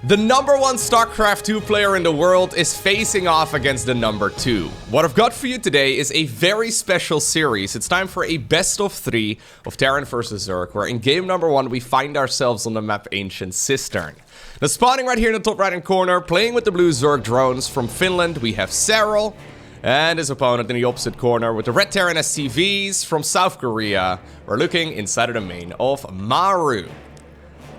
The #1 StarCraft 2 player in the world is facing off against the #2. What I've got for you today is a very special series. It's time for a best-of-3 of Terran vs Zerg, where in game #1 we find ourselves on the map Ancient Cistern. Now, spawning right here in the top right-hand corner, playing with the blue Zerg drones from Finland, we have Serral, and his opponent in the opposite corner with the red Terran SCVs from South Korea. We're looking inside of the main of Maru.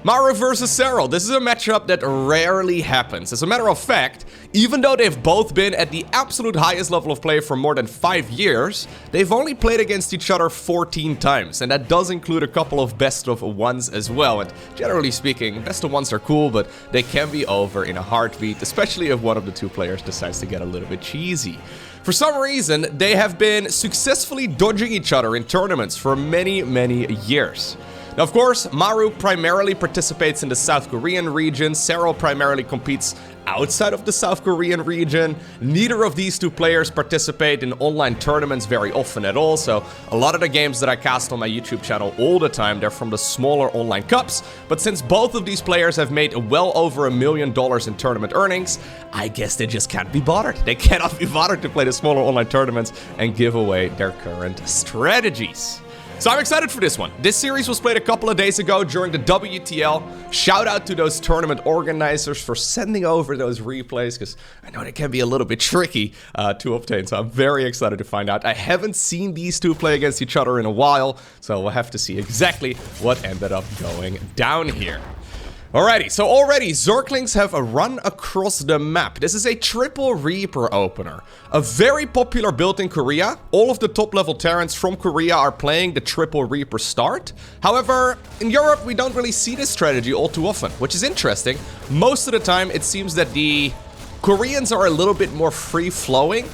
Maru versus Serral. This is a matchup that rarely happens. As a matter of fact, even though they've both been at the absolute highest level of play for more than 5 years, they've only played against each other 14 times, and that does include a couple of best-of-1s as well. And generally speaking, best-of-1s are cool, but they can be over in a heartbeat, especially if one of the two players decides to get a little bit cheesy. For some reason, they have been successfully dodging each other in tournaments for many, many years. Now, of course, Maru primarily participates in the South Korean region. Serral primarily competes outside of the South Korean region. Neither of these two players participate in online tournaments very often at all, so a lot of the games that I cast on my YouTube channel all the time, they're from the smaller online cups. But since both of these players have made well over $1 million in tournament earnings, I guess they just can't be bothered. They cannot be bothered to play the smaller online tournaments and give away their current strategies. So I'm excited for this one. This series was played a couple of days ago during the WTL. Shout out to those tournament organizers for sending over those replays, because I know they can be a little bit tricky to obtain. So I'm very excited to find out. I haven't seen these two play against each other in a while, so we'll have to see exactly what ended up going down here. Alrighty, so already Zerglings have a run across the map. This is a triple Reaper opener. A very popular build in Korea. All of the top level Terrans from Korea are playing the triple Reaper start. However, in Europe we don't really see this strategy all too often, which is interesting. Most of the time it seems that the Koreans are a little bit more free-flowing,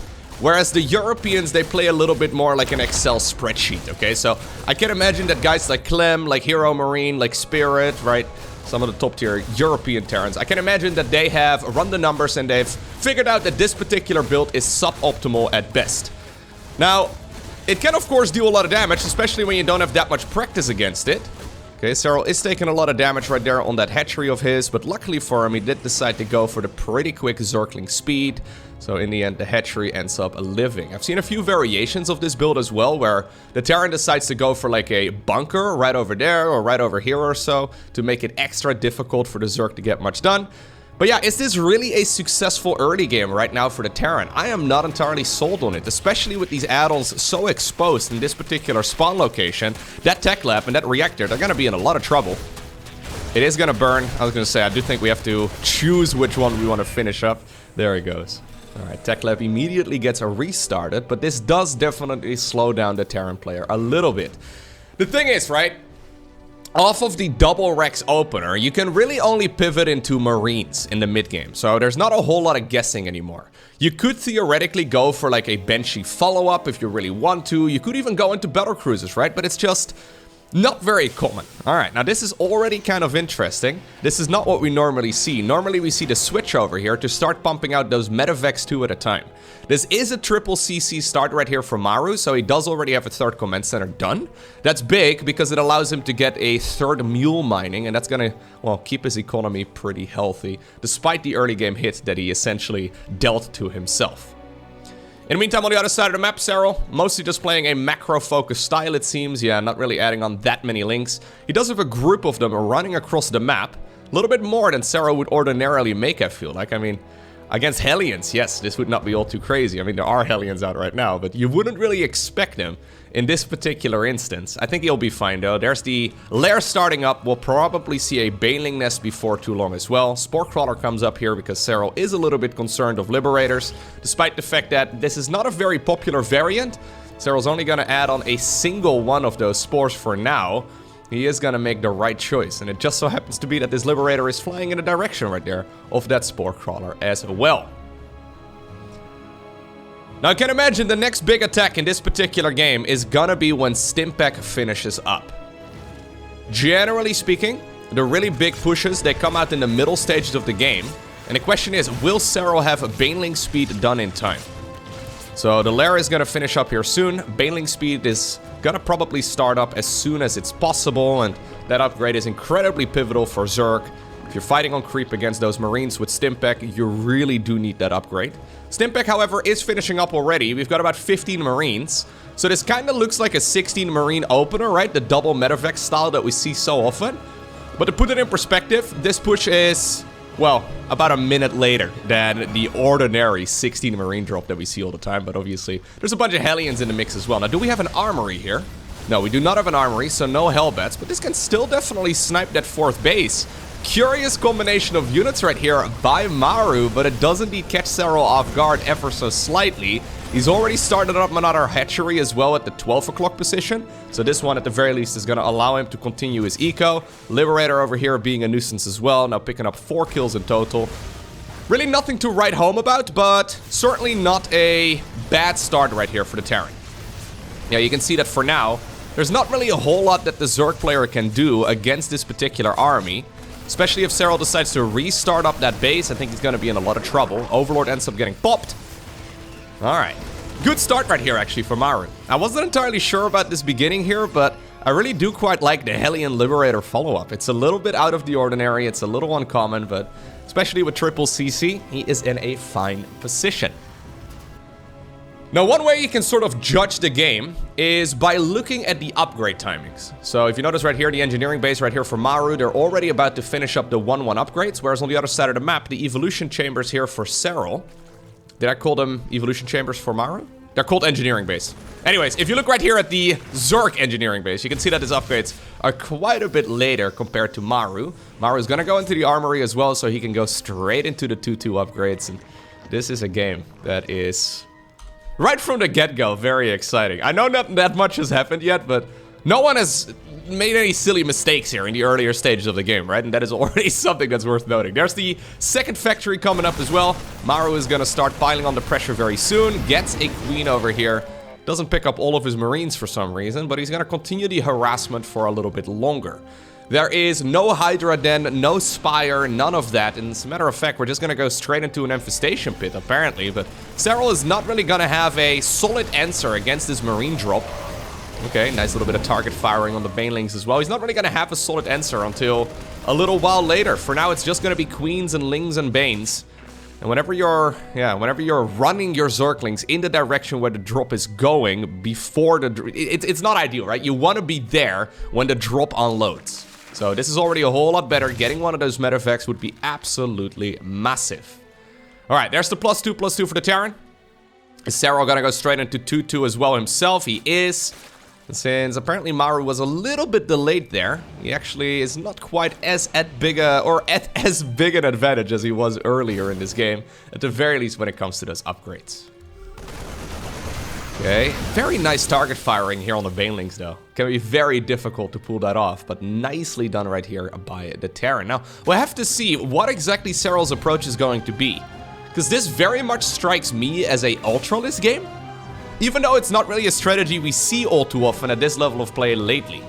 whereas the Europeans, they play a little bit more like an Excel spreadsheet, okay? So I can imagine that guys like Clem, like Hero Marine, like Spirit, right? Some of the top tier European Terrans, I can imagine that they have run the numbers and they've figured out that this particular build is suboptimal at best. Now, it can of course do a lot of damage, especially when you don't have that much practice against it. Okay, Serral is taking a lot of damage right there on that hatchery of his, but luckily for him, he did decide to go for the pretty quick Zergling speed. So in the end, the hatchery ends up living. I've seen a few variations of this build as well, where the Terran decides to go for like a bunker right over there or right over here or so to make it extra difficult for the Zerg to get much done. But yeah, is this really a successful early game right now for the Terran? I am not entirely sold on it, especially with these add-ons so exposed in this particular spawn location. That tech lab and that reactor, they're gonna be in a lot of trouble. It is gonna burn. I was gonna say, I do think we have to choose which one we want to finish up. There he goes. Alright, tech lab immediately gets restarted, but this does definitely slow down the Terran player a little bit. The thing is, right? Off of the double Rex opener, you can really only pivot into Marines in the mid-game, so there's not a whole lot of guessing anymore. You could theoretically go for like a Banshee follow-up if you really want to. You could even go into battle cruisers, right? But it's just not very common. Alright, now this is already kind of interesting. This is not what we normally see. Normally we see the switch over here to start pumping out those Medivacs 2 at a time. This is a triple CC start right here for Maru, so he does already have a third command center done. That's big because it allows him to get a third mule mining, and that's gonna, well, keep his economy pretty healthy, despite the early game hit that he essentially dealt to himself. In the meantime, on the other side of the map, Serral, mostly just playing a macro-focused style, it seems. Yeah, not really adding on that many links. He does have a group of them running across the map. A little bit more than Serral would ordinarily make, I feel like. I mean, against Hellions, yes, this would not be all too crazy. I mean, there are Hellions out right now, but you wouldn't really expect them in this particular instance. I think he'll be fine, though. There's the lair starting up. We'll probably see a Baneling Nest before too long as well. Spore Crawler comes up here because Serral is a little bit concerned of Liberators, despite the fact that this is not a very popular variant. Serral's only going to add on a single one of those spores for now. He is going to make the right choice, and it just so happens to be that this Liberator is flying in the direction right there of that Spore Crawler as well. Now, I can imagine the next big attack in this particular game is gonna be when Stimpack finishes up. Generally speaking, the really big pushes, they come out in the middle stages of the game, and the question is, will Serral have a Baneling speed done in time? So the lair is gonna finish up here soon. Baneling speed is gonna probably start up as soon as it's possible, and that upgrade is incredibly pivotal for Zerg. If you're fighting on creep against those Marines with Stimpeg, you really do need that upgrade. Stimpeg, however, is finishing up already. We've got about 15 Marines. So this kind of looks like a 16 Marine opener, right? The double Medevac style that we see so often. But to put it in perspective, this push is, well, about a minute later than the ordinary 16 Marine drop that we see all the time. But obviously, there's a bunch of Hellions in the mix as well. Now, do we have an armory here? No, we do not have an armory, so no Hellbats. But this can still definitely snipe that 4th base. Curious combination of units right here by Maru, but it does indeed catch Serral off guard ever so slightly. He's already started up another hatchery as well at the 12 o'clock position. So this one at the very least is going to allow him to continue his eco. Liberator over here being a nuisance as well. Now picking up 4 kills in total. Really nothing to write home about, but certainly not a bad start right here for the Terran. Yeah, you can see that for now, there's not really a whole lot that the Zerg player can do against this particular army. Especially if Serral decides to restart up that base, I think he's going to be in a lot of trouble. Overlord ends up getting popped. Alright. Good start right here, actually, for Maru. I wasn't entirely sure about this beginning here, but I really do quite like the Hellion Liberator follow-up. It's a little bit out of the ordinary, it's a little uncommon, but especially with triple CC, he is in a fine position. Now, one way you can sort of judge the game is by looking at the upgrade timings. So if you notice right here, the engineering base right here for Maru, they're already about to finish up the 1-1 upgrades, whereas on the other side of the map, the evolution chambers here for Serral. Did I call them evolution chambers for Maru? They're called engineering base. Anyways, if you look right here at the Zerg engineering base, you can see that his upgrades are quite a bit later compared to Maru. Maru is going to go into the armory as well, so he can go straight into the 2-2 upgrades. And this is a game that is, right from the get-go, very exciting. I know not that much has happened yet, but no one has made any silly mistakes here in the earlier stages of the game, right? And that is already something that's worth noting. There's the second factory coming up as well. Maru is going to start piling on the pressure very soon. Gets a queen over here. Doesn't pick up all of his Marines for some reason, but he's going to continue the harassment for a little bit longer. There is no Hydra Den, no Spire, none of that. And as a matter of fact, we're just going to go straight into an infestation pit, apparently. But Serral is not really going to have a solid answer against this Marine drop. Okay, nice little bit of target firing on the Banelings as well. He's not really going to have a solid answer until a little while later. For now, it's just going to be Queens and Lings and Banes. And whenever you're running your Zerglings in the direction where the drop is going before the... It's not ideal, right? You want to be there when the drop unloads. So this is already a whole lot better. Getting one of those medevacs would be absolutely massive. All right, there's the +2/+2 for the Terran. Is Serral going to go straight into 2-2 as well himself? He is. Since apparently Maru was a little bit delayed there, he actually is not quite as big an advantage as he was earlier in this game, at the very least when it comes to those upgrades. Okay, very nice target firing here on the Banelings though. Can be very difficult to pull that off, but nicely done right here by the Terran. Now, we'll have to see what exactly Serral's approach is going to be, because this very much strikes me as a Ultralist game. Even though it's not really a strategy we see all too often at this level of play lately.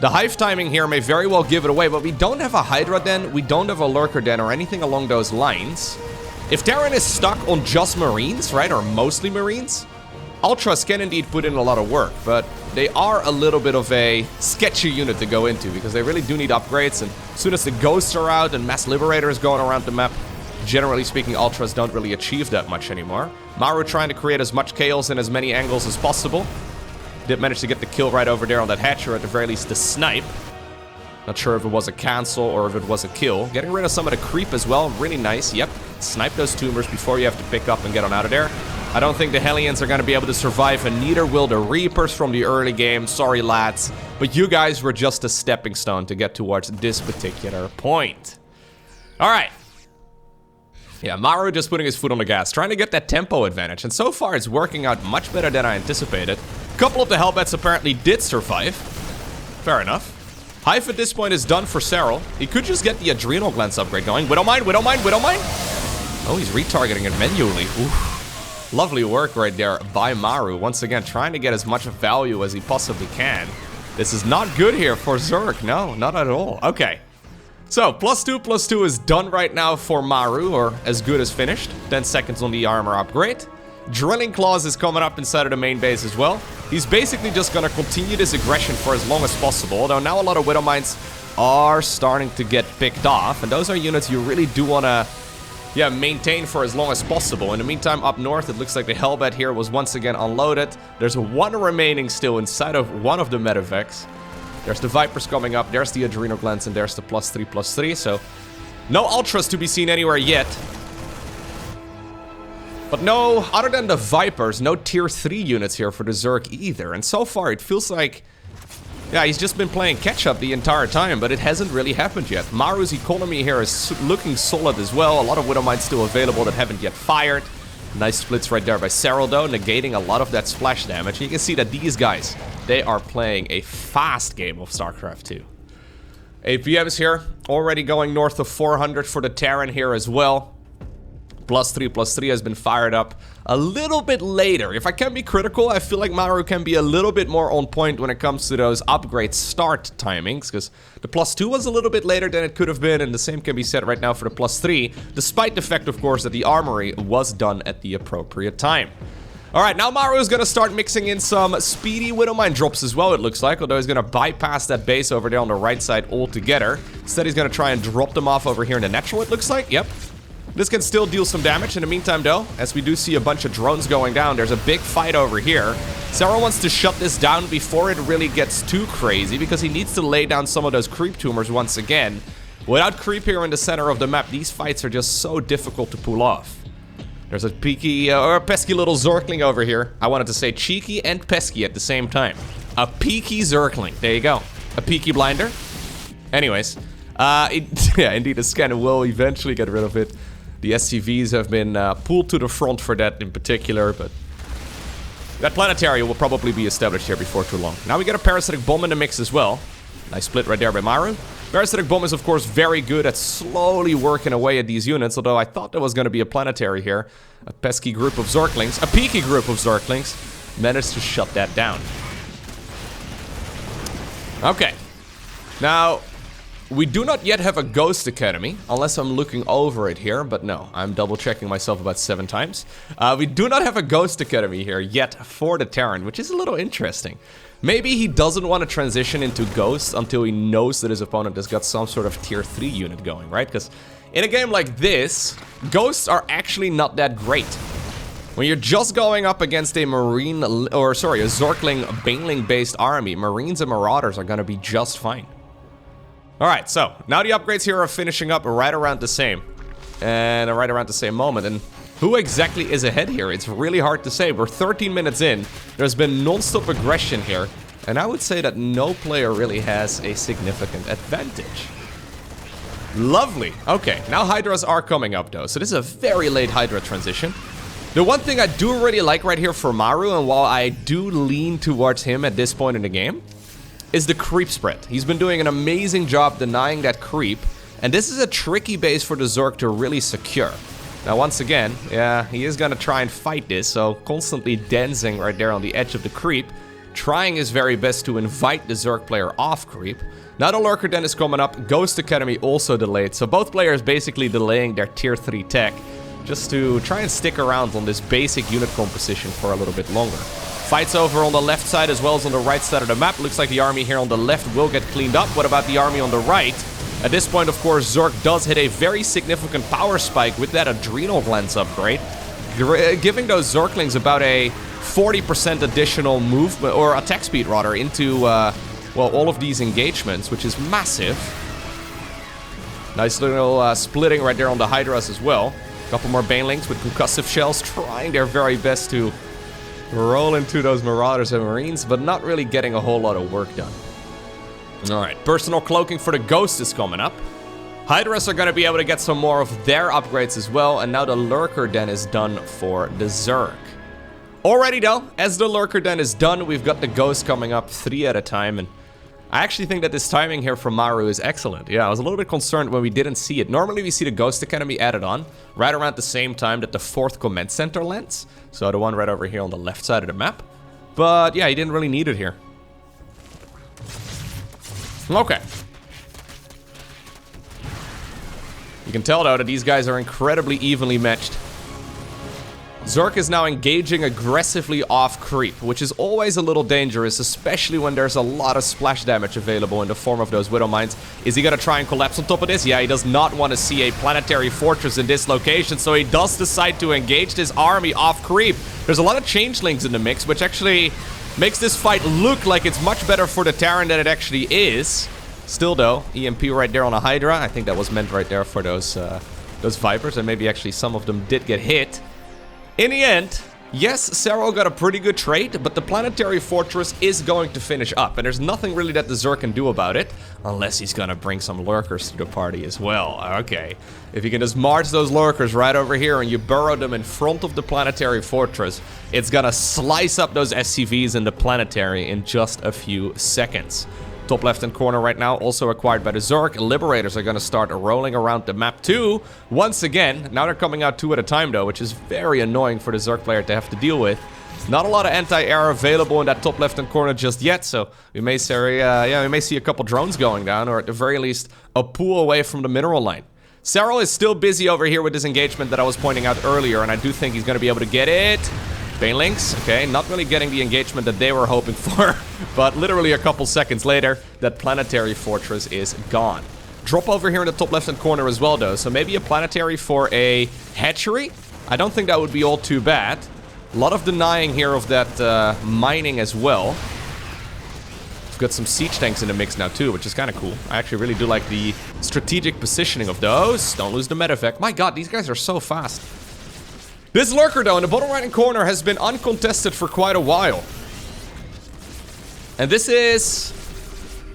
The Hive timing here may very well give it away, but we don't have a Hydra Den, we don't have a Lurker Den or anything along those lines. If Terran is stuck on just Marines, right, or mostly Marines, Ultras can indeed put in a lot of work, but they are a little bit of a sketchy unit to go into because they really do need upgrades, and as soon as the Ghosts are out and Mass Liberators going around the map, generally speaking, Ultras don't really achieve that much anymore. Maru trying to create as much chaos in as many angles as possible. Did manage to get the kill right over there on that hatcher, at the very least the snipe. Not sure if it was a cancel or if it was a kill. Getting rid of some of the creep as well, really nice. Yep, snipe those tumors before you have to pick up and get on out of there. I don't think the Hellions are going to be able to survive, and neither will the Reapers from the early game. Sorry, lads. But you guys were just a stepping stone to get towards this particular point. All right. Yeah, Maru just putting his foot on the gas, trying to get that tempo advantage, and so far it's working out much better than I anticipated. A couple of the Hellbats apparently did survive. Fair enough. Hive at this point is done for Serral. He could just get the Adrenal Glands upgrade going. Widowmine, Widowmine, Widowmine! Oh, he's retargeting it manually. Oof. Lovely work right there by Maru. Once again, trying to get as much value as he possibly can. This is not good here for Zerg. No, not at all. Okay. So, +2/+2 is done right now for Maru, or as good as finished. 10 seconds on the armor upgrade. Drilling Claws is coming up inside of the main base as well. He's basically just gonna continue this aggression for as long as possible, although now a lot of Widowmines are starting to get picked off. And those are units you really do want to, yeah, maintain for as long as possible. In the meantime, up north, it looks like the Hellbat here was once again unloaded. There's one remaining still inside of one of the medevacs. There's the Vipers coming up. There's the Adrenal Glands, and there's the +3/+3. So, no Ultras to be seen anywhere yet. But no, other than the Vipers, no tier 3 units here for the Zerg either. And so far, it feels like, yeah, he's just been playing catch-up the entire time, but it hasn't really happened yet. Maru's economy here is looking solid as well. A lot of Widowmines still available that haven't yet fired. Nice splits right there by Serral, though, negating a lot of that splash damage. You can see that these guys, they are playing a fast game of StarCraft 2. APMs here, already going north of 400 for the Terran here as well. +3/+3 has been fired up a little bit later. If I can be critical, I feel like Maru can be a little bit more on point when it comes to those upgrade start timings, because the +2 was a little bit later than it could have been, and the same can be said right now for the +3, despite the fact, of course, that the armory was done at the appropriate time. Alright, now Maru is going to start mixing in some speedy Widowmine drops as well, it looks like, although he's going to bypass that base over there on the right side altogether. Instead, he's going to try and drop them off over here in the natural, it looks like. Yep. This can still deal some damage. In the meantime, though, as we do see a bunch of drones going down, there's a big fight over here. Serral wants to shut this down before it really gets too crazy, because he needs to lay down some of those creep tumors once again. Without creep here in the center of the map, these fights are just so difficult to pull off. There's a peaky, or a pesky little Zergling over here. I wanted to say cheeky and pesky at the same time. A peaky Zergling. There you go. A peaky blinder. Anyways, yeah, indeed, the scanner will eventually get rid of it. The SCVs have been pulled to the front for that in particular, but that planetary will probably be established here before too long. Now we get a Parasitic Bomb in the mix as well. Nice split right there by Maru. Parasitic Bomb is, of course, very good at slowly working away at these units, although I thought there was going to be a planetary here. A pesky group of Zerglings, a peaky group of Zerglings, managed to shut that down. Okay. Now, we do not yet have a Ghost Academy, unless I'm looking over it here, but no, I'm double checking myself about 7 times. We do not have a Ghost Academy here yet for the Terran, which is a little interesting. Maybe he doesn't want to transition into Ghost until he knows that his opponent has got some sort of tier 3 unit going, right? Because in a game like this, Ghosts are actually not that great. When you're just going up against a Marine, or sorry, a Zergling Baneling based army, Marines and Marauders are going to be just fine. Alright, so now the upgrades here are finishing up right around the same. And right around the same moment. And who exactly is ahead here? It's really hard to say. We're 13 minutes in. There's been non-stop aggression here. And I would say that no player really has a significant advantage. Lovely. Okay, now Hydras are coming up though. So this is a very late Hydra transition. The one thing I do really like right here for Maru, and while I do lean towards him at this point in the game, is the creep spread. He's been doing an amazing job denying that creep, and this is a tricky base for the Zerg to really secure. Now once again, yeah, he is gonna try and fight this, so constantly dancing right there on the edge of the creep, trying his very best to invite the Zerg player off creep. Now the Lurker Den is coming up, Ghost Academy also delayed, so both players basically delaying their tier 3 tech, just to try and stick around on this basic unit composition for a little bit longer. Fights over on the left side as well as on the right side of the map. Looks like the army here on the left will get cleaned up. What about the army on the right? At this point, of course, Zerg does hit a very significant power spike with that Adrenal Glands upgrade, giving those Zerglings about a 40% additional movement, or attack speed rather, into, well, all of these engagements, which is massive. Nice little splitting right there on the Hydras as well. A couple more Banelings with concussive shells, trying their very best to roll into those Marauders and Marines, but not really getting a whole lot of work done. Alright, personal cloaking for the Ghost is coming up. Hydras are going to be able to get some more of their upgrades as well, and now the Lurker Den is done for the Zerg. Alrighty though, as the Lurker Den is done, we've got the Ghost coming up 3 at a time, and I actually think that this timing here from Maru is excellent. Yeah, I was a little bit concerned when we didn't see it. Normally we see the Ghost Academy added on right around the same time that the 4th Command Center lands. So the one right over here on the left side of the map. But yeah, he didn't really need it here. Okay. You can tell though that these guys are incredibly evenly matched. Zerk is now engaging aggressively off creep, which is always a little dangerous, especially when there's a lot of splash damage available in the form of those Widow Mines. Is he gonna try and collapse on top of this? Yeah, he does not want to see a planetary fortress in this location, so he does decide to engage this army off creep. There's a lot of changelings in the mix, which actually makes this fight look like it's much better for the Terran than it actually is. Still though, EMP right there on a Hydra. I think that was meant right there for those Vipers, and maybe actually some of them did get hit. In the end, yes, Serral got a pretty good trade, but the planetary fortress is going to finish up, and there's nothing really that the Zerk can do about it, unless he's gonna bring some lurkers to the party as well. Okay, if you can just march those lurkers right over here and you burrow them in front of the planetary fortress, it's gonna slice up those SCVs in the planetary in just a few seconds. Top left-hand corner right now, also acquired by the Zerk. Liberators are going to start rolling around the map too. Once again, now they're coming out 2 at a time though, which is very annoying for the Zerk player to have to deal with. Not a lot of anti-air available in that top left-hand corner just yet, so we may see, we may see a couple drones going down, or at the very least, a pool away from the mineral line. Serral is still busy over here with this engagement that I was pointing out earlier, and I do think he's going to be able to get it. Banelings, okay, not really getting the engagement that they were hoping for, but literally a couple seconds later, that planetary fortress is gone. Drop over here in the top left-hand corner as well, though, so maybe a planetary for a hatchery? I don't think that would be all too bad. A lot of denying here of that mining as well. We've got some siege tanks in the mix now, too, which is kind of cool. I actually really do like the strategic positioning of those. Don't lose the medevac. My god, these guys are so fast. This lurker, though, in the bottom right-hand corner has been uncontested for quite a while. And this is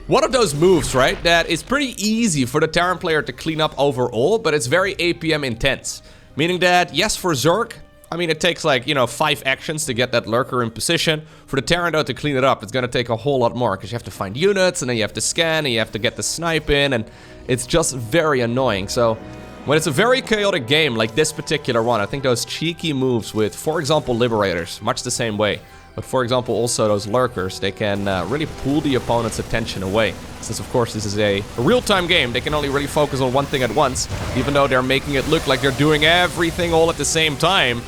one of those moves, right, that is pretty easy for the Terran player to clean up overall, but it's very APM intense. Meaning that, yes, for Zerk, I mean, it takes like, you know, 5 actions to get that lurker in position. For the Terran, though, to clean it up, it's gonna take a whole lot more, because you have to find units, and then you have to scan, and you have to get the snipe in, and it's just very annoying. So when it's a very chaotic game like this particular one, I think those cheeky moves with, for example, Liberators, much the same way. But for example, also those Lurkers, they can really pull the opponent's attention away. Since, of course, this is a real-time game, they can only really focus on one thing at once, even though they're making it look like they're doing everything all at the same time.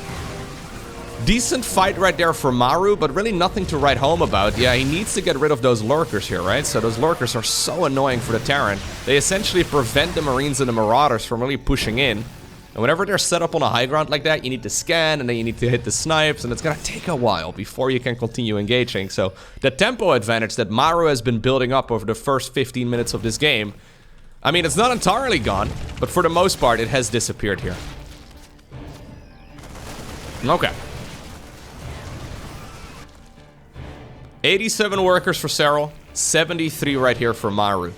Decent fight right there for Maru, but really nothing to write home about. Yeah, he needs to get rid of those lurkers here, right? So those lurkers are so annoying for the Terran. They essentially prevent the Marines and the Marauders from really pushing in. And whenever they're set up on a high ground like that, you need to scan, and then you need to hit the snipes, and it's gonna take a while before you can continue engaging. So the tempo advantage that Maru has been building up over the first 15 minutes of this game, I mean, it's not entirely gone, but for the most part, it has disappeared here. Okay. 87 workers for Serral, 73 right here for Maru.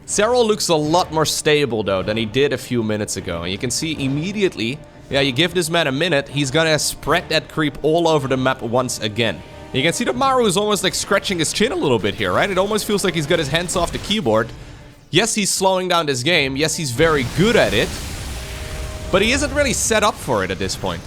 Serral looks a lot more stable, though, than he did a few minutes ago. And you can see immediately, yeah, you give this man a minute, he's gonna spread that creep all over the map once again. And you can see that Maru is almost like scratching his chin a little bit here, right? It almost feels like he's got his hands off the keyboard. Yes, he's slowing down this game. Yes, he's very good at it. But he isn't really set up for it at this point.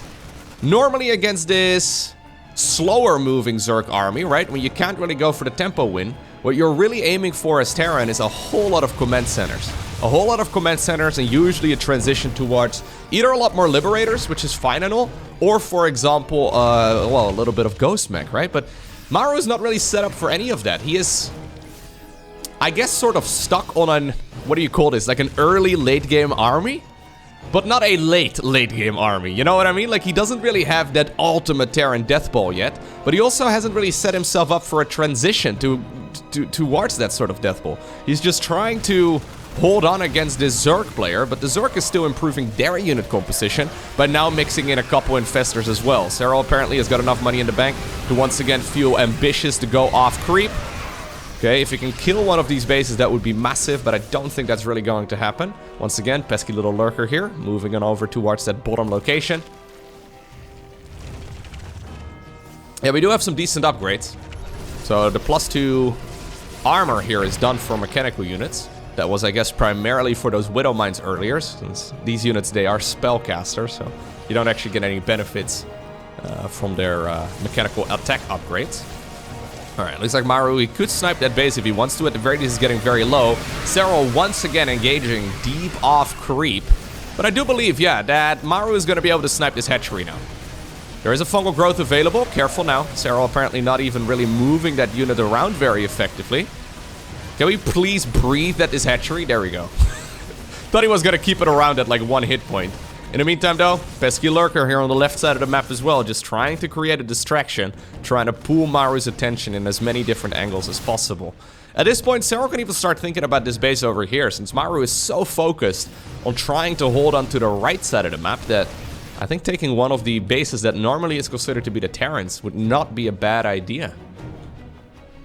Normally against this slower moving Zerk army, right, when you can't really go for the tempo win, what you're really aiming for as Terran is a whole lot of command centers. A whole lot of command centers, and usually a transition towards either a lot more Liberators, which is fine and all, or for example, well, a little bit of Ghost Mech, right? But Maru is not really set up for any of that. He is, I guess, sort of stuck on an, what do you call this, like an early late game army? But not a late game army, you know what I mean? Like, he doesn't really have that ultimate Terran death ball yet, but he also hasn't really set himself up for a transition towards that sort of death ball. He's just trying to hold on against this Zerk player, but the Zerk is still improving their unit composition by now mixing in a couple infestors as well. Serral apparently has got enough money in the bank to once again feel ambitious to go off creep. Okay, if you can kill one of these bases, that would be massive, but I don't think that's really going to happen. Once again, pesky little lurker here, moving on over towards that bottom location. Yeah, we do have some decent upgrades. So the +2 armor here is done for mechanical units. That was, I guess, primarily for those Widow Mines earlier, since these units, they are spellcasters, so you don't actually get any benefits from their mechanical attack upgrades. Alright, looks like Maru, he could snipe that base if he wants to. At the very least, he's getting very low. Serral once again engaging deep off creep. But I do believe, yeah, that Maru is going to be able to snipe this hatchery now. There is a fungal growth available. Careful now. Serral apparently not even really moving that unit around very effectively. Can we please breathe at this hatchery? There we go. Thought he was going to keep it around at like 1 hit point. In the meantime though, pesky lurker here on the left side of the map as well. Just trying to create a distraction. Trying to pull Maru's attention in as many different angles as possible. At this point, Serral can even start thinking about this base over here. Since Maru is so focused on trying to hold on to the right side of the map that I think taking one of the bases that normally is considered to be the Terrans would not be a bad idea.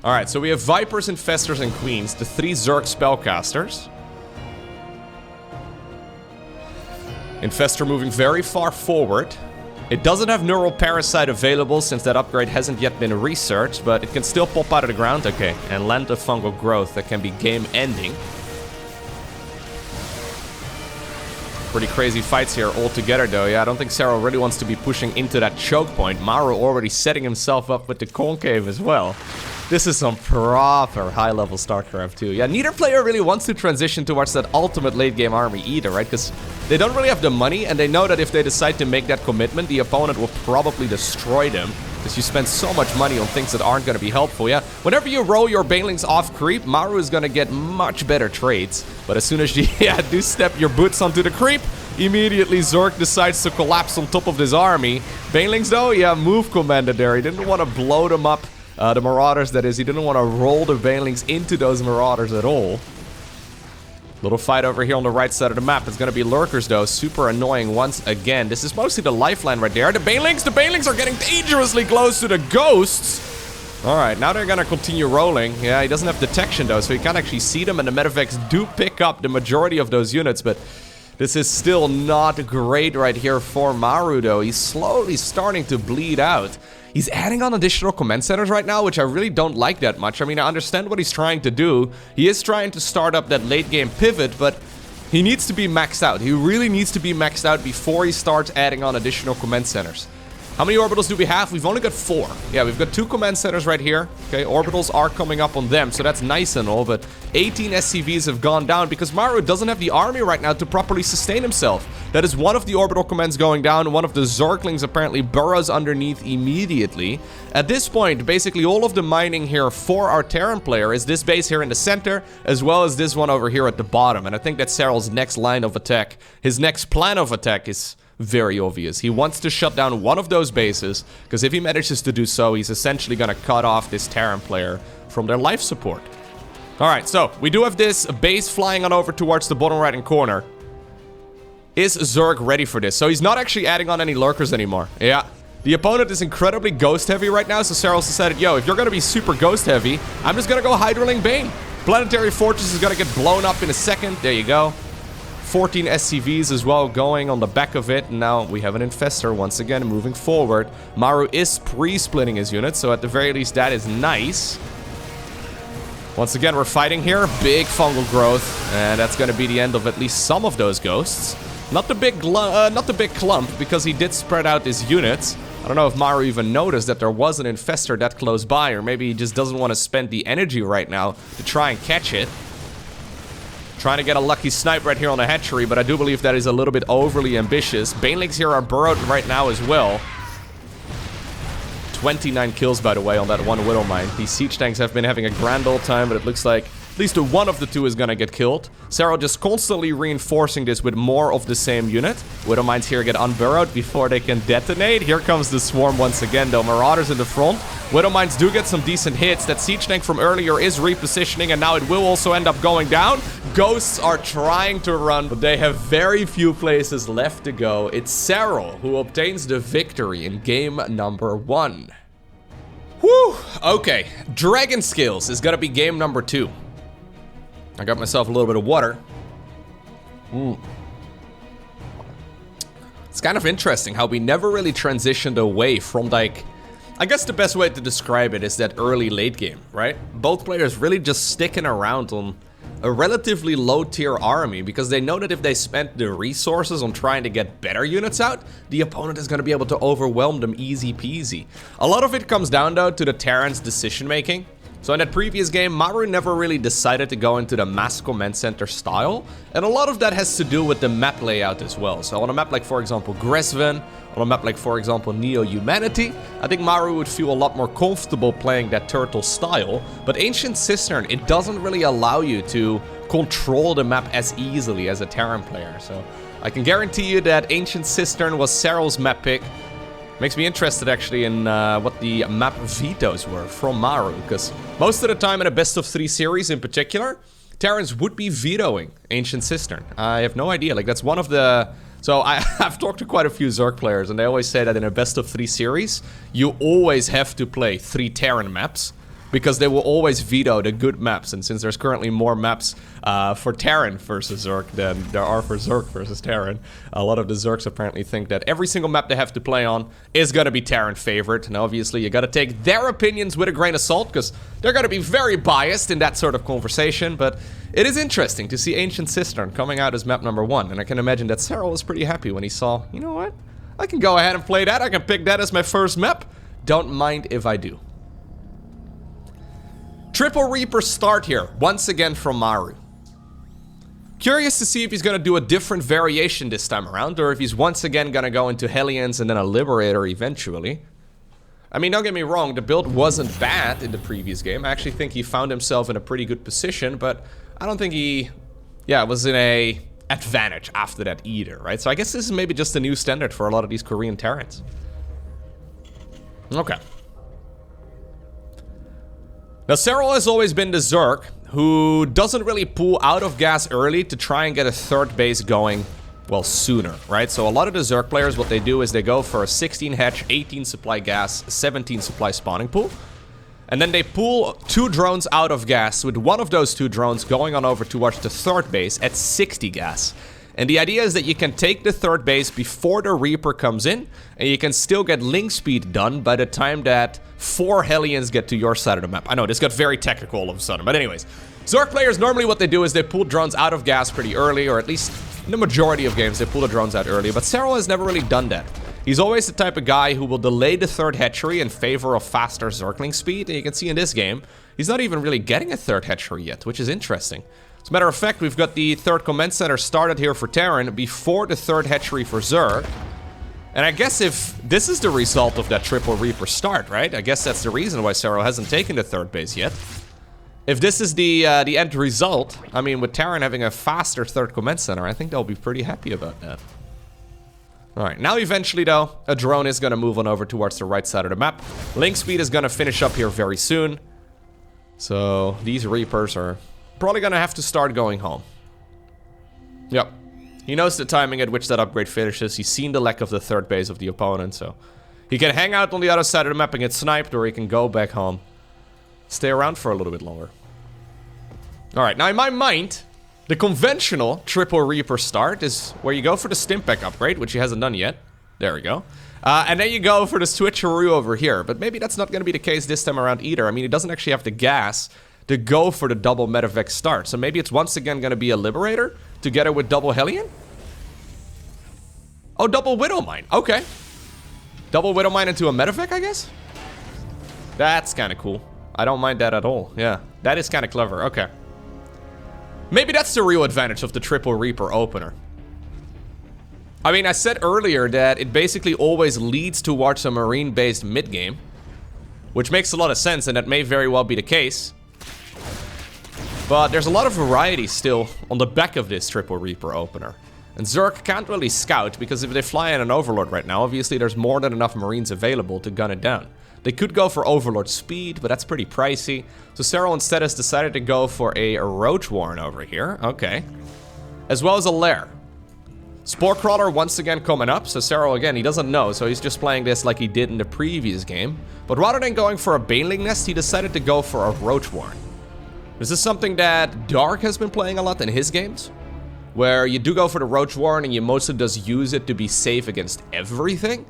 Alright, so we have Vipers, Infestors, and Queens, the 3 Zerg spellcasters. Infestor moving very far forward. It doesn't have Neural Parasite available since that upgrade hasn't yet been researched, but it can still pop out of the ground, okay, and land a fungal growth that can be game-ending. Pretty crazy fights here altogether though. Yeah, I don't think Serral really wants to be pushing into that choke point. Maru already setting himself up with the concave as well. This is some proper high-level StarCraft 2. Yeah, neither player really wants to transition towards that ultimate late-game army either, right? Because they don't really have the money, and they know that if they decide to make that commitment, the opponent will probably destroy them. Because you spend so much money on things that aren't going to be helpful, yeah? Whenever you roll your Banelings off creep, Maru is going to get much better trades. But as soon as you do step your boots onto the creep, immediately Zerg decides to collapse on top of this army. Banelings though, yeah, move commanded there. He didn't want to blow them up. The Marauders, that is. He didn't want to roll the Banelings into those Marauders at all. Little fight over here on the right side of the map. It's going to be Lurkers, though. Super annoying once again. This is mostly the lifeline right there. The Banelings are getting dangerously close to the Ghosts. Alright, now they're going to continue rolling. Yeah, he doesn't have detection, though, so he can't actually see them. And the Medivacs do pick up the majority of those units, but this is still not great right here for Maru, though. He's slowly starting to bleed out. He's adding on additional command centers right now, which I really don't like that much. I mean, I understand what he's trying to do. He is trying to start up that late game pivot, but he needs to be maxed out. He really needs to be maxed out before he starts adding on additional command centers. How many orbitals do we have? We've only got 4. Yeah, we've got 2 command centers right here. Okay, orbitals are coming up on them, so that's nice and all, but 18 SCVs have gone down because Maru doesn't have the army right now to properly sustain himself. That is one of the orbital commands going down. One of the Zerglings apparently burrows underneath immediately. At this point, basically all of the mining here for our Terran player is this base here in the center, as well as this one over here at the bottom. And I think that's Serral's next line of attack. His next plan of attack is very obvious. He wants to shut down one of those bases, because if he manages to do so, he's essentially going to cut off this Terran player from their life support. Alright, so we do have this base flying on over towards the bottom right-hand corner. Is Zerg ready for this? So he's not actually adding on any lurkers anymore. Yeah. The opponent is incredibly ghost heavy right now, so Serral's decided, yo, if you're going to be super ghost heavy, I'm just going to go Hydraling Bane. Planetary Fortress is going to get blown up in a second. There you go. 14 SCVs as well going on the back of it. And now we have an Infestor once again moving forward. Maru is pre-splitting his units, so at the very least that is nice. Once again, we're fighting here. Big fungal growth, and that's going to be the end of at least some of those ghosts. Not the big clump, because he did spread out his units. I don't know if Maru even noticed that there was an Infestor that close by, or maybe he just doesn't want to spend the energy right now to try and catch it. Trying to get a lucky snipe right here on the hatchery, but I do believe that is a little bit overly ambitious. Banelings here are burrowed right now as well. 29 kills, by the way, on that one Widow Mine. These siege tanks have been having a grand old time, but it looks like at least one of the two is gonna get killed. Serral just constantly reinforcing this with more of the same unit. Widow Mines here get unburrowed before they can detonate. Here comes the swarm once again, though. Marauders in the front. Widow Mines do get some decent hits. That siege tank from earlier is repositioning, and now it will also end up going down. Ghosts are trying to run, but they have very few places left to go. It's Serral who obtains the victory in game number 1. Whew, okay. Dragon Skills is gonna be game number 2. I got myself a little bit of water. It's kind of interesting how we never really transitioned away from, like, I guess the best way to describe it is that early late game, right? Both players really just sticking around on a relatively low tier army because they know that if they spent the resources on trying to get better units out, the opponent is going to be able to overwhelm them easy peasy. A lot of it comes down though to the Terran's decision making. So in that previous game, Maru never really decided to go into the mass command center style, and a lot of that has to do with the map layout as well. So on a map like, for example, Gresven, on a map like, for example, Neo-Humanity, I think Maru would feel a lot more comfortable playing that turtle style, but Ancient Cistern, it doesn't really allow you to control the map as easily as a Terran player. So I can guarantee you that Ancient Cistern was Serral's map pick. Makes me interested actually in what the map vetoes were from Maru, because most of the time in a best-of-3 series in particular, Terrans would be vetoing Ancient Cistern. I have no idea, like that's one of the... So I've talked to quite a few Zerg players, and they always say that in a best-of-3 series, you always have to play 3 Terran maps, because they will always veto the good maps, and since there's currently more maps for Terran versus Zerg than there are for Zerg versus Terran, a lot of the Zergs apparently think that every single map they have to play on is gonna be Terran favorite, and obviously you gotta take their opinions with a grain of salt, because they're gonna be very biased in that sort of conversation, but it is interesting to see Ancient Cistern coming out as map number 1, and I can imagine that Serral was pretty happy when he saw, you know what, I can go ahead and play that, I can pick that as my first map, don't mind if I do. Triple Reaper start here, once again from Maru. Curious to see if he's gonna do a different variation this time around, or if he's once again gonna go into Hellions and then a Liberator eventually. I mean, don't get me wrong, the build wasn't bad in the previous game. I actually think he found himself in a pretty good position, but I don't think he, was in a advantage after that either, right? So I guess this is maybe just a new standard for a lot of these Korean Terrans. Okay. Now, Serral has always been the Zerg who doesn't really pull out of gas early to try and get a third base going, well, sooner, right? So a lot of the Zerg players, what they do is they go for a 16 hatch, 18 supply gas, 17 supply spawning pool. And then they pull 2 drones out of gas, with one of those 2 drones going on over towards the third base at 60 gas. And the idea is that you can take the third base before the Reaper comes in, and you can still get link speed done by the time that 4 Hellions get to your side of the map. I know, this got very technical all of a sudden, but anyways. Zerg players, normally what they do is they pull drones out of gas pretty early, or at least in the majority of games they pull the drones out early, but Serral has never really done that. He's always the type of guy who will delay the third hatchery in favor of faster Zergling speed, and you can see in this game, he's not even really getting a third hatchery yet, which is interesting. As a matter of fact, we've got the third command center started here for Terran before the third hatchery for Zerg. And I guess if this is the result of that Triple Reaper start, right? I guess that's the reason why Serral hasn't taken the third base yet. If this is the end result, I mean, with Terran having a faster third command center, I think they'll be pretty happy about that. Alright, now eventually though, a drone is gonna move on over towards the right side of the map. Link speed is gonna finish up here very soon. So, these Reapers are probably gonna have to start going home. Yep. He knows the timing at which that upgrade finishes. He's seen the lack of the third base of the opponent, so he can hang out on the other side of the map and get sniped, or he can go back home. Stay around for a little bit longer. Alright, now in my mind, the conventional Triple Reaper start is where you go for the Stimpack upgrade, which he hasn't done yet. There we go. And then you go for the switcheroo over here, but maybe that's not gonna be the case this time around either. I mean, he doesn't actually have the gas to go for the double Medevac start. So maybe it's once again gonna be a Liberator together with double Hellion? Oh, double Widowmine. Okay. Double Widowmine into a Medevac, I guess? That's kind of cool. I don't mind that at all. Yeah, that is kind of clever. Okay. Maybe that's the real advantage of the Triple Reaper opener. I mean, I said earlier that it basically always leads towards a Marine-based mid-game, which makes a lot of sense, and that may very well be the case. But there's a lot of variety still on the back of this Triple Reaper opener. And Zerg can't really scout, because if they fly in an Overlord right now, obviously there's more than enough Marines available to gun it down. They could go for Overlord speed, but that's pretty pricey. So Serral instead has decided to go for a Roach Warren over here. Okay. As well as a Lair. Spore Crawler once again coming up, so Serral again, he doesn't know, so he's just playing this like he did in the previous game. But rather than going for a Baneling Nest, he decided to go for a Roach Warren. This is something that Dark has been playing a lot in his games, where you do go for the Roach Warren and you mostly just use it to be safe against everything.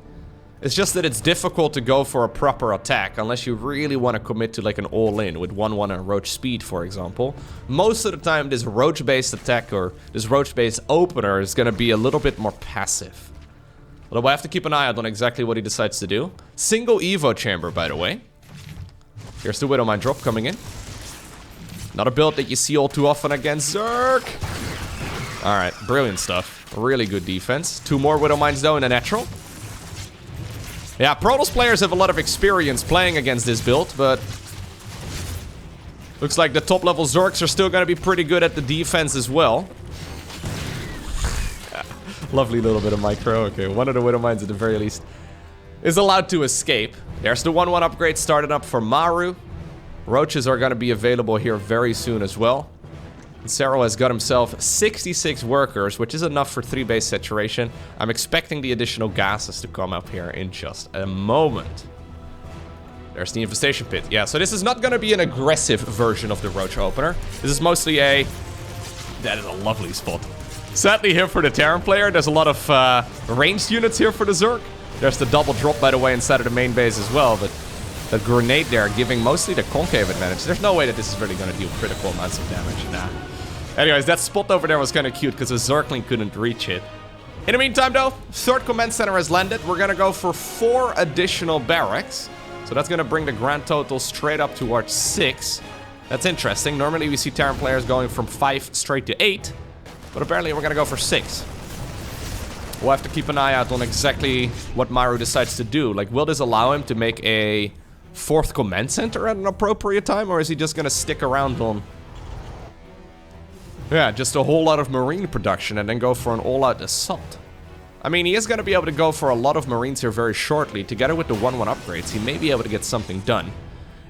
It's just that it's difficult to go for a proper attack unless you really want to commit to like an all-in with 1-1 and Roach speed, for example. Most of the time this Roach-based attack or this Roach-based opener is going to be a little bit more passive. Although I have to keep an eye out on exactly what he decides to do. Single Evo chamber, by the way. Here's the Widowmine drop coming in. Not a build that you see all too often against Zerg. Alright, brilliant stuff. Really good defense. 2 more Widowmines though in a natural. Yeah, Protoss players have a lot of experience playing against this build, but looks like the top level Zergs are still gonna be pretty good at the defense as well. Lovely little bit of micro. Okay, one of the Widowmines at the very least is allowed to escape. There's the 1-1 upgrade started up for Maru. Roaches are going to be available here very soon as well. And Serral has got himself 66 workers, which is enough for 3 base saturation. I'm expecting the additional gases to come up here in just a moment. There's the infestation pit. Yeah, so this is not going to be an aggressive version of the Roach opener. This is mostly a... That is a lovely spot. Sadly here for the Terran player, there's a lot of ranged units here for the Zerg. There's the double drop, by the way, inside of the main base as well, but the grenade there giving mostly the concave advantage. There's no way that this is really going to deal critical amounts of damage. Nah. Anyways, that spot over there was kind of cute because the Zergling couldn't reach it. In the meantime, though, 3rd command center has landed. We're going to go for 4 additional barracks. So that's going to bring the grand total straight up towards 6. That's interesting. Normally we see Terran players going from 5 straight to 8. But apparently we're going to go for 6. We'll have to keep an eye out on exactly what Maru decides to do. Like, will this allow him to make a 4th command center at an appropriate time? Or is he just going to stick around on... Yeah, just a whole lot of marine production and then go for an all-out assault? I mean, he is going to be able to go for a lot of marines here very shortly. Together with the 1-1 upgrades, he may be able to get something done.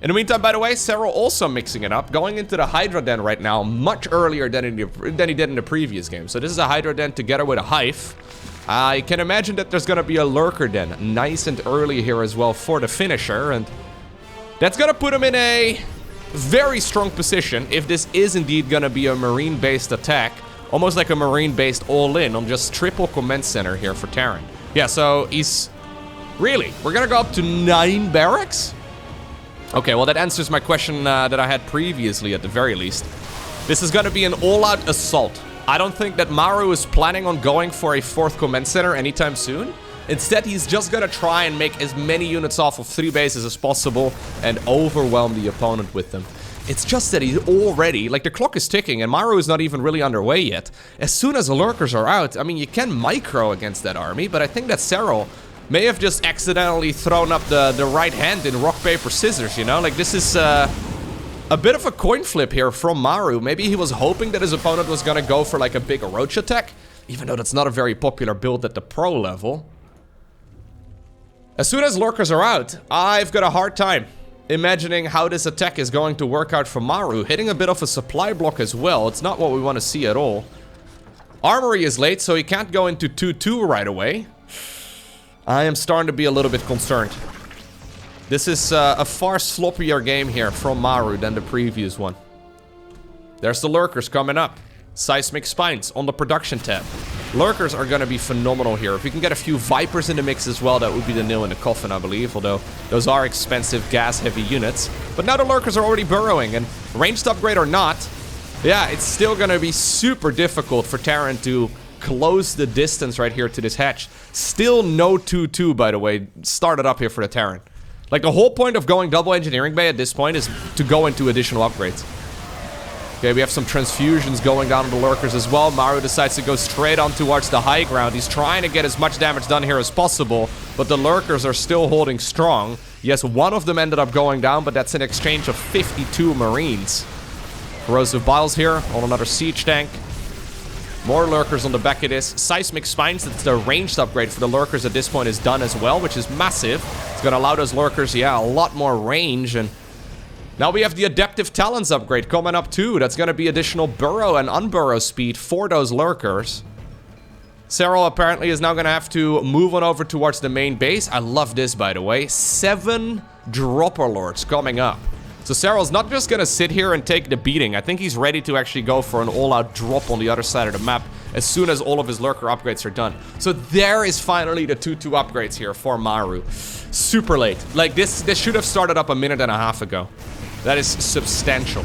In the meantime, by the way, Serral also mixing it up. Going into the Hydra Den right now much earlier than he did in the previous game. So this is a Hydra Den together with a Hive. I can imagine that there's going to be a Lurker Den nice and early here as well for the finisher. And that's going to put him in a very strong position if this is indeed going to be a Marine-based attack. Almost like a Marine-based all-in on just triple command center here for Terran. Yeah, so he's... Really? We're going to go up to 9 barracks? Okay, well that answers my question that I had previously at the very least. This is going to be an all-out assault. I don't think that Maru is planning on going for a 4th command center anytime soon. Instead, he's just going to try and make as many units off of 3 bases as possible and overwhelm the opponent with them. It's just that he's already, like the clock is ticking and Maru is not even really underway yet. As soon as the Lurkers are out, I mean, you can micro against that army, but I think that Serral may have just accidentally thrown up the right hand in rock, paper, scissors, you know? Like, this is a bit of a coin flip here from Maru. Maybe he was hoping that his opponent was gonna go for, like, a big Roach attack, even though that's not a very popular build at the pro level. As soon as Lurkers are out, I've got a hard time imagining how this attack is going to work out for Maru. Hitting a bit of a supply block as well. It's not what we want to see at all. Armory is late, so he can't go into 2-2 right away. I am starting to be a little bit concerned. This is a far sloppier game here from Maru than the previous one. There's the Lurkers coming up. Seismic Spines on the production tab. Lurkers are going to be phenomenal here. If we can get a few Vipers in the mix as well, that would be the nail in the coffin, I believe. Although, those are expensive gas-heavy units. But now the Lurkers are already burrowing, and ranged upgrade or not, yeah, it's still going to be super difficult for Terran to close the distance right here to this hatch. Still no 2-2, by the way, started up here for the Terran. Like, the whole point of going double engineering bay at this point is to go into additional upgrades. Okay, we have some transfusions going down on the Lurkers as well. Maru decides to go straight on towards the high ground. He's trying to get as much damage done here as possible, but the Lurkers are still holding strong. Yes, one of them ended up going down, but that's in exchange of 52 Marines. Corrosive Biles here on another siege tank. More Lurkers on the back of this. Seismic Spines, that's the ranged upgrade for the Lurkers at this point, is done as well, which is massive. It's going to allow those Lurkers, yeah, a lot more range. And now we have the Adaptive Talons upgrade coming up too. That's going to be additional burrow and unburrow speed for those Lurkers. Serral apparently is now going to have to move on over towards the main base. I love this, by the way. 7 Dropper Lords coming up. So Serral's not just going to sit here and take the beating. I think he's ready to actually go for an all-out drop on the other side of the map as soon as all of his Lurker upgrades are done. So there is finally the 2-2 upgrades here for Maru. Super late. Like, this should have started up a minute and a half ago. That is substantial.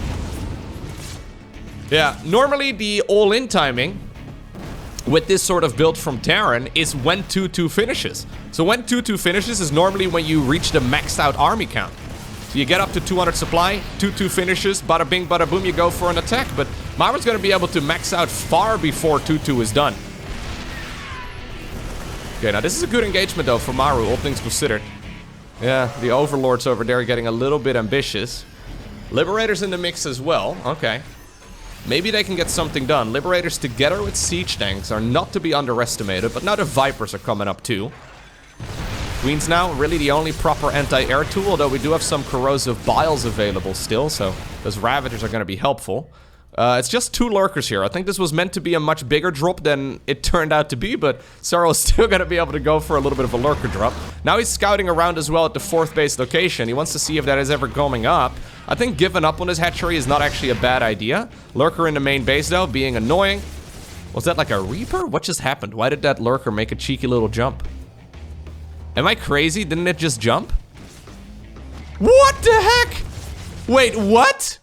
Yeah, normally the all-in timing with this sort of build from Terran is when 2-2 finishes. So when 2-2 finishes is normally when you reach the maxed out army count. So you get up to 200 supply, 2-2 finishes, bada bing, bada boom, you go for an attack. But Maru's gonna be able to max out far before 2-2 is done. Okay, now this is a good engagement though for Maru, all things considered. Yeah, the overlords over there are getting a little bit ambitious. Liberators in the mix as well, okay. Maybe they can get something done. Liberators together with siege tanks are not to be underestimated, but now the Vipers are coming up too. Queens now, really the only proper anti-air tool, although we do have some corrosive biles available still, so those Ravagers are going to be helpful. It's just 2 lurkers here. I think this was meant to be a much bigger drop than it turned out to be, but Serral is still going to be able to go for a little bit of a lurker drop. Now he's scouting around as well at the 4th base location. He wants to see if that is ever coming up. I think giving up on his hatchery is not actually a bad idea. Lurker in the main base though, being annoying. Was that like a Reaper? What just happened? Why did that lurker make a cheeky little jump? Am I crazy? Didn't it just jump? What the heck? Wait, what?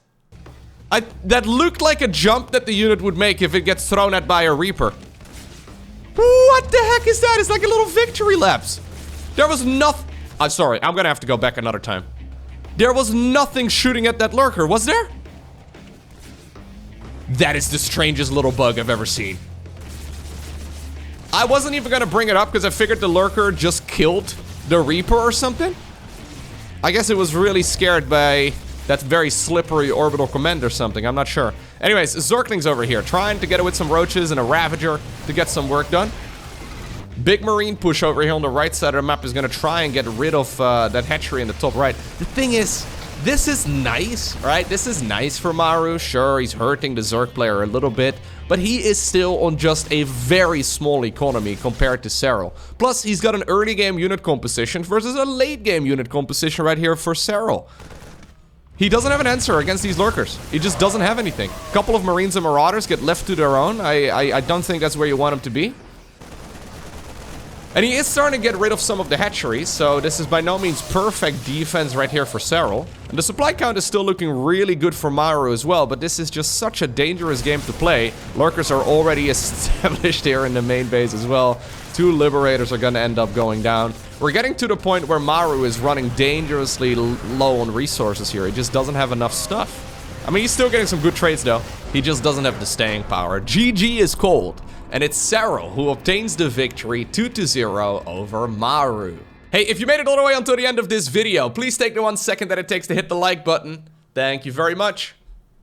That looked like a jump that the unit would make if it gets thrown at by a Reaper. What the heck is that? It's like a little victory lapse. There was nothing. I'm sorry, I'm gonna have to go back another time. There was nothing shooting at that lurker, was there? That is the strangest little bug I've ever seen. I wasn't even gonna bring it up because I figured the lurker just killed the Reaper or something. I guess it was really scared by that very slippery orbital command or something, I'm not sure. Anyways, Zergling's over here, trying to get it with some roaches and a Ravager to get some work done. Big Marine push over here on the right side of the map is gonna try and get rid of that hatchery in the top right. The thing is, this is nice, right? This is nice for Maru. Sure, he's hurting the Zerg player a little bit, but he is still on just a very small economy compared to Serral. Plus, he's got an early game unit composition versus a late game unit composition right here for Serral. He doesn't have an answer against these lurkers. He just doesn't have anything. A couple of Marines and Marauders get left to their own. I don't think that's where you want him to be. And he is starting to get rid of some of the hatcheries, so this is by no means perfect defense right here for Serral. And the supply count is still looking really good for Maru as well, but this is just such a dangerous game to play. Lurkers are already established here in the main base as well. 2 Liberators are gonna end up going down. We're getting to the point where Maru is running dangerously low on resources here. He just doesn't have enough stuff. I mean, he's still getting some good trades though. He just doesn't have the staying power. GG is cold. And it's Serral who obtains the victory 2-0 over Maru. Hey, if you made it all the way until the end of this video, please take the 1 second that it takes to hit the like button. Thank you very much.